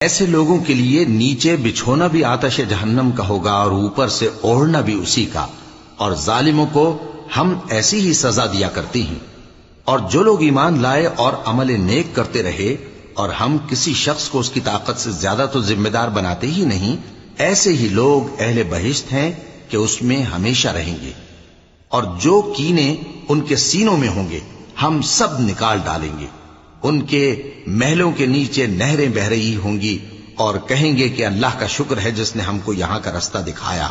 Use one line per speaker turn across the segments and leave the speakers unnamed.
ایسے لوگوں کے لیے نیچے بچھونا بھی آتش جہنم کا ہوگا اور اوپر سے اوڑھنا بھی اسی کا، اور ظالموں کو ہم ایسی ہی سزا دیا کرتی ہیں۔ اور جو لوگ ایمان لائے اور عمل نیک کرتے رہے، اور ہم کسی شخص کو اس کی طاقت سے زیادہ تو ذمہ دار بناتے ہی نہیں، ایسے ہی لوگ اہل بہشت ہیں کہ اس میں ہمیشہ رہیں گے۔ اور جو کینے ان کے سینوں میں ہوں گے ہم سب نکال ڈالیں گے۔ ان کے محلوں کے نیچے نہریں بہ رہی ہوں گی، اور کہیں گے کہ اللہ کا شکر ہے جس نے ہم کو یہاں کا رستہ دکھایا،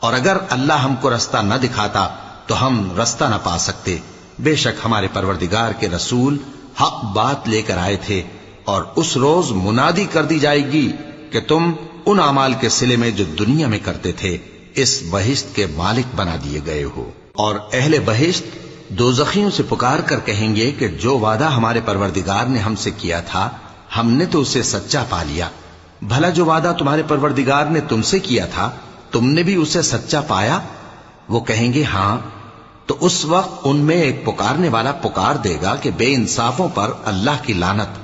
اور اگر اللہ ہم کو رستہ نہ دکھاتا تو ہم رستہ نہ پا سکتے۔ بے شک ہمارے پروردگار کے رسول حق بات لے کر آئے تھے، اور اس روز منادی کر دی جائے گی کہ تم ان اعمال کے صلے میں جو دنیا میں کرتے تھے اس بہشت کے مالک بنا دیے گئے ہو۔ اور اہل بہشت دوزخیوں سے پکار کر کہیں گے کہ جو وعدہ ہمارے پروردگار نے ہم سے کیا تھا ہم نے تو اسے سچا پا لیا۔ بھلا جو وعدہ تمہارے پروردگار نے تم سے کیا تھا تم نے بھی اسے سچا پایا؟ وہ کہیں گے ہاں۔ تو اس وقت ان میں ایک پکارنے والا پکار دے گا کہ بے انصافوں پر اللہ کی لعنت،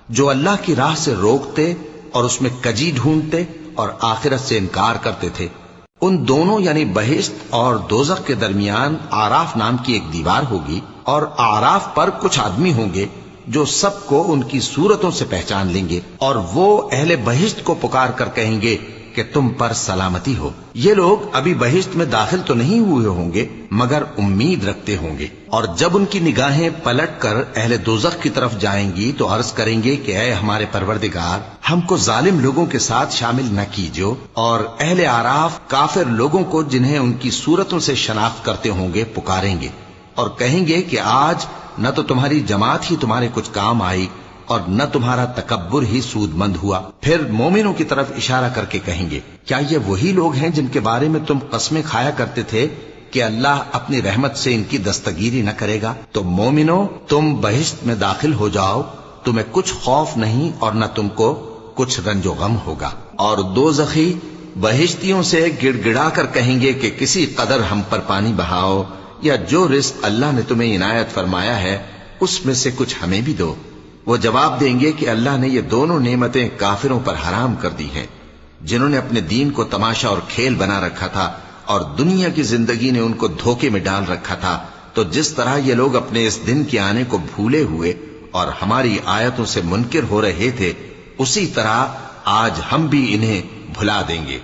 جو اللہ کی راہ سے روکتے اور اس میں کجی ڈھونڈتے اور آخرت سے انکار کرتے تھے۔ ان دونوں یعنی بہشت اور دوزخ کے درمیان آراف نام کی ایک دیوار ہوگی، اور آراف پر کچھ آدمی ہوں گے جو سب کو ان کی صورتوں سے پہچان لیں گے، اور وہ اہل بہشت کو پکار کر کہیں گے کہ تم پر سلامتی ہو۔ یہ لوگ ابھی بہشت میں داخل تو نہیں ہوئے ہوں گے مگر امید رکھتے ہوں گے، اور جب ان کی نگاہیں پلٹ کر اہل دوزخ کی طرف جائیں گی تو عرض کریں گے کہ اے ہمارے پروردگار، ہم کو ظالم لوگوں کے ساتھ شامل نہ کیجو۔ اور اہل آراف کافر لوگوں کو جنہیں ان کی صورتوں سے شناخت کرتے ہوں گے پکاریں گے، اور کہیں گے کہ آج نہ تو تمہاری جماعت ہی تمہارے کچھ کام آئی اور نہ تمہارا تکبر ہی سود مند ہوا۔ پھر مومنوں کی طرف اشارہ کر کے کہیں گے کیا یہ وہی لوگ ہیں جن کے بارے میں تم قسمیں کھایا کرتے تھے کہ اللہ اپنی رحمت سے ان کی دستگیری نہ کرے گا؟ تو مومنوں تم بہشت میں داخل ہو جاؤ، تمہیں کچھ خوف نہیں اور نہ تم کو کچھ رنج و غم ہوگا۔ اور دوزخی بہشتیوں سے گڑ گڑا کر کہیں گے کہ کسی قدر ہم پر پانی بہاؤ، یا جو رزق اللہ نے تمہیں عنایت فرمایا ہے اس میں سے کچھ ہمیں بھی دو۔ وہ جواب دیں گے کہ اللہ نے یہ دونوں نعمتیں کافروں پر حرام کر دی ہیں، جنہوں نے اپنے دین کو تماشا اور کھیل بنا رکھا تھا، اور دنیا کی زندگی نے ان کو دھوکے میں ڈال رکھا تھا۔ تو جس طرح یہ لوگ اپنے اس دن کے آنے کو بھولے ہوئے اور ہماری آیتوں سے منکر ہو رہے تھے، اسی طرح آج ہم بھی انہیں بھلا دیں گے۔